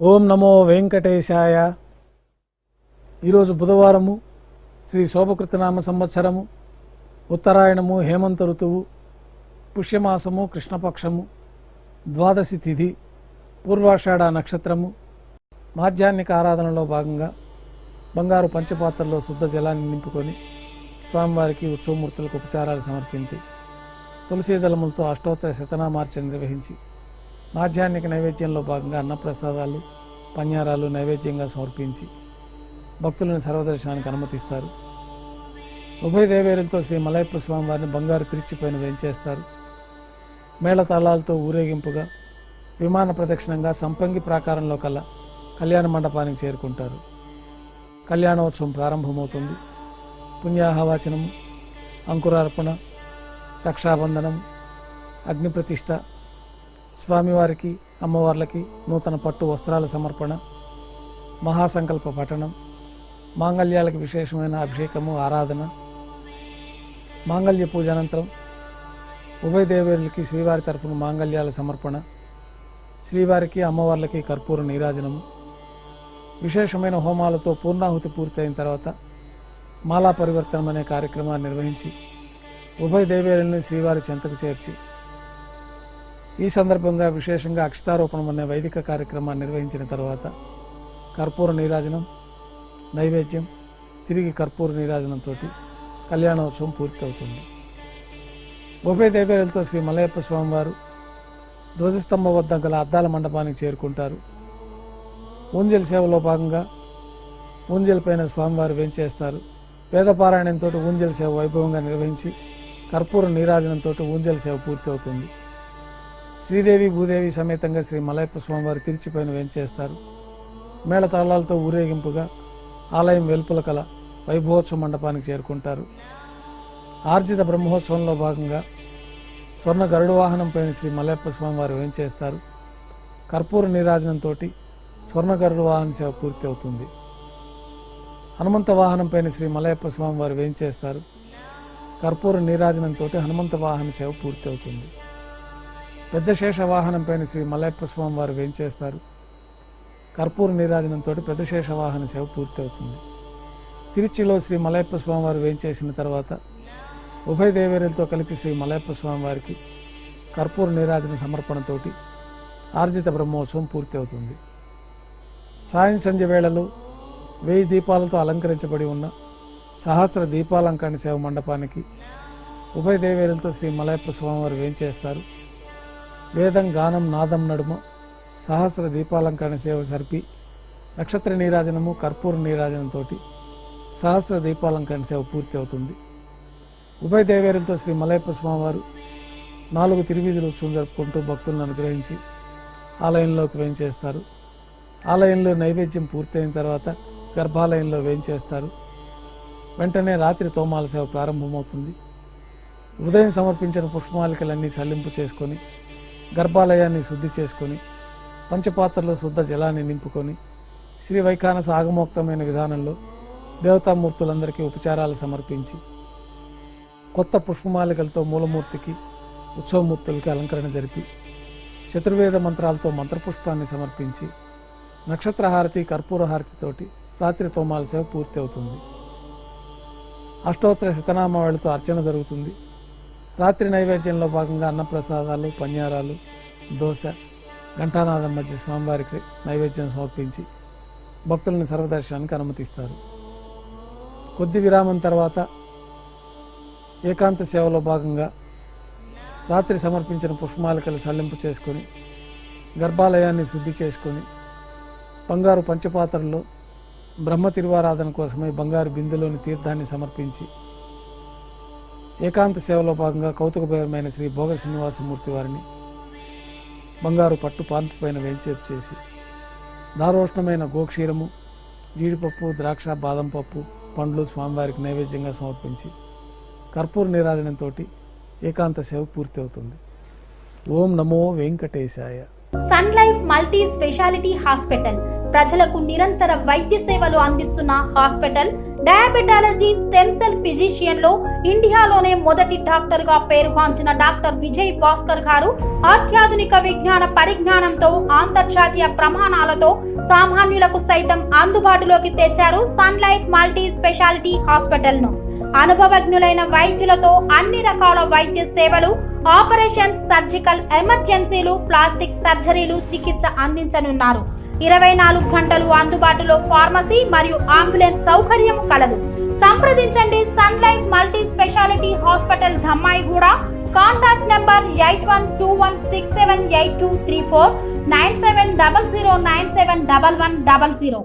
ఓం నమో వెంకటేశాయ. ఈరోజు బుధవారము, శ్రీ శోభకృతనామ సంవత్సరము, ఉత్తరాయణము, హేమంత ఋతువు, పుష్యమాసము, కృష్ణపక్షము, ద్వాదశి తిథి, పూర్వాషాఢ నక్షత్రము. మాధ్యాహ్నిక ఆరాధనలో భాగంగా బంగారు పంచపాత్రలో శుద్ధ జలాన్ని నింపుకొని స్వామివారికి ఉత్సవమూర్తులకు ఉపచారాలు సమర్పించి తులసీదళములతో అష్టోత్తర శతనామార్చన నిర్వహించి మాధ్యాహ్నిక నైవేద్యంలో భాగంగా అన్నప్రసాదాలు, పన్యారాలు నైవేద్యంగా సమర్పించి భక్తులను సర్వదర్శనానికి అనుమతిస్తారు. ఉభయ దేవేరులతో శ్రీ మలయప్ప స్వామివారిని బంగారు తిరిచిపైన వేంచేస్తారు. మేళతాళాలతో ఊరేగింపుగా విమాన ప్రదక్షిణంగా సంపంగి ప్రాకారంలో కల్లా కళ్యాణ మండపానికి చేరుకుంటారు. కళ్యాణోత్సవం ప్రారంభమవుతుంది. పుణ్యాహవాచనము, అంకురార్పణ, రక్షాబంధనం, అగ్నిప్రతిష్ఠ, స్వామివారికి అమ్మవార్లకి నూతన పట్టు వస్త్రాల సమర్పణ, మహాసంకల్ప పఠనం, మాంగళ్యాలకు విశేషమైన అభిషేకము, ఆరాధన, మాంగళ్య పూజ అనంతరం ఉభయ దేవేరులకి శ్రీవారి తరఫున మాంగళ్యాల సమర్పణ, శ్రీవారికి అమ్మవార్లకి కర్పూర నీరాజనము, విశేషమైన హోమాలతో పూర్ణాహుతి పూర్తయిన తర్వాత మాలా పరివర్తనం అనే కార్యక్రమాన్ని నిర్వహించి ఉభయ దేవేరుల్ని శ్రీవారి చెంతకు చేర్చి ఈ సందర్భంగా విశేషంగా అక్షతారోపణం అనే వైదిక కార్యక్రమాన్ని నిర్వహించిన తర్వాత కర్పూర నీరాజనం, నైవేద్యం, తిరిగి కర్పూర నీరాజనంతో కళ్యాణోత్సవం పూర్తవుతుంది. ఉభయ దేవేరులతో శ్రీ మలయప్ప స్వామివారు ధ్వజస్తంభం వద్ద గల అద్దాల మండపానికి చేరుకుంటారు. ఊంజల్ సేవలో భాగంగా ఊంజల్ పైన స్వామివారు వేంచేస్తారు. వేదపారాయణంతో ఊంజల్ సేవ వైభవంగా నిర్వహించి కర్పూర నీరాజనంతో ఊంజల్ సేవ పూర్తవుతుంది. శ్రీదేవి భూదేవి సమేతంగా శ్రీ మలయప్ప స్వామివారు తిరిచిపైన వేంచేస్తారు. మేళతాళాలతో ఊరేగింపుగా ఆలయం వెలుపల కల వైభవోత్సవ మండపానికి చేరుకుంటారు. ఆర్జిత బ్రహ్మోత్సవంలో భాగంగా స్వర్ణ గరుడ వాహనం పైన శ్రీ మలయప్ప స్వామివారు వేంచేస్తారు. కర్పూర నీరాజనంతో స్వర్ణ గరుడ వాహన సేవ పూర్తి అవుతుంది. హనుమంత వాహనం పైన శ్రీ మలయప్ప స్వామివారు వేంచేస్తారు. కర్పూర నీరాజనంతో హనుమంత వాహన సేవ పూర్తి అవుతుంది. పెద్ద శేష వాహనం పైన శ్రీ మలయప్ప స్వామివారు వేంచేస్తారు. కర్పూర నీరాజనంతో పెద్ద శేష వాహన సేవ పూర్తి అవుతుంది. తిరుచిలో శ్రీ మలయప్ప స్వామివారు వేంచేసిన తర్వాత ఉభయ దేవేరులతో కలిపి శ్రీ మలయప్ప స్వామివారికి కర్పూర నీరాజన సమర్పణతోటి ఆర్జిత బ్రహ్మోత్సవం పూర్తి అవుతుంది. సాయం సంధ్య వేళలో 1000 దీపాలతో అలంకరించబడి ఉన్న సహస్ర దీపాలంకరణ సేవ మండపానికి ఉభయ దేవేరులతో శ్రీ మలయప్ప స్వామివారు వేంచేస్తారు. వేదం, గానం, నాదం నడుమ సహస్ర దీపాలంకరణ సేవ జరిపి నక్షత్ర నీరాజనము, కర్పూర నీరాజనంతో సహస్ర దీపాలంకరణ సేవ పూర్తి అవుతుంది. ఉభయ దేవేరులతో శ్రీ మలయప్ప స్వామివారు 4 తిరువీధుల ఉత్సవం జరుపుకుంటూ భక్తులను అనుగ్రహించి ఆలయంలోకి వేంచేస్తారు. ఆలయంలో నైవేద్యం పూర్తయిన తర్వాత గర్భాలయంలో వేంచేస్తారు. వెంటనే రాత్రి తోమాల సేవ ప్రారంభమవుతుంది. ఉదయం సమర్పించిన పుష్పమాలికలన్నీ సల్లింపు చేసుకొని గర్భాలయాన్ని శుద్ధి చేసుకొని పంచపాత్రలో శుద్ధ జలాన్ని నింపుకొని శ్రీ వైఖానస ఆగమోక్తమైన విధానంలో దేవతామూర్తులందరికీ ఉపచారాలు సమర్పించి కొత్త పుష్పమాలికలతో మూలమూర్తికి, ఉత్సవమూర్తులకి అలంకరణ జరిపి చతుర్వేద మంత్రాలతో మంత్రపుష్పాన్ని సమర్పించి నక్షత్రహారతి, కర్పూర హారతితోటి రాత్రి తోమాల సేవ పూర్తి అవుతుంది. అష్టోత్తర శతనామావళితో అర్చన జరుగుతుంది. రాత్రి నైవేద్యంలో భాగంగా అన్నప్రసాదాలు, పన్యారాలు, దోశ, ఘంటానాదం మధ్య స్వామివారికి నైవేద్యం సమర్పించి భక్తులను సర్వదర్శనానికి అనుమతిస్తారు. కొద్ది విరామం తర్వాత ఏకాంత సేవలో భాగంగా రాత్రి సమర్పించిన పుష్పమాలికలు సల్లింపు చేసుకొని గర్భాలయాన్ని శుద్ధి చేసుకొని బంగారు పంచపాత్రలో బ్రహ్మ తిరువారాధన కోసమై బంగారు బిందులోని తీర్థాన్ని సమర్పించి ఏకాంత సేవలో భాగంగా కౌతుకభైరమైన శ్రీ భోగ శ్రీనివాసమూర్తి వారిని బంగారు పట్టు పాన్పు పైన వేంచేపు చేసి దారోష్ణమైన గోక్షీరము, జీడిపప్పు, ద్రాక్ష, బాదం పప్పు, పండ్లు స్వామివారికి నైవేద్యంగా సమర్పించి కర్పూర నీరాజనంతో ఏకాంత సేవ పూర్తి అవుతుంది. ఓం నమో వెంకటేశాయ. Sun Life multi specialty hospital ప్రజలకు నిరంతర వైద్య సేవలు అందిస్తున్న hospital diabetology stem cell physician లో ఇండియాలోనే మొదటి డాక్టర్ గా పేరుగాంచిన డాక్టర్ విజయ్ భాస్కర్ గారు అత్యాధునిక విజ్ఞాన పరిజ్ఞానంతో అంతర్జాతీయ ప్రమాణాలతో సామాన్యులకు సైతం అందుబాటులోకి తెచ్చారు Sun Life multi specialty hospital ను. అనుభవజ్ఞులైన వైద్యులతో అన్ని రకాల వైద్య సేవలు, ఆపరేషన్స్, సర్జికల్ ఎమర్జెన్సీలు, ప్లాస్టిక్ సర్జరీలు, చికిత్స అందించనున్నారు. 24 గంటలు అందుబాటులో ఫార్మసీ మరియు అంబులెన్స్ సౌకర్యం కలదు. సంప్రదించండి Sun Life multi specialty hospital, Dhammaiguda. Contact number 8121678234 9700971100.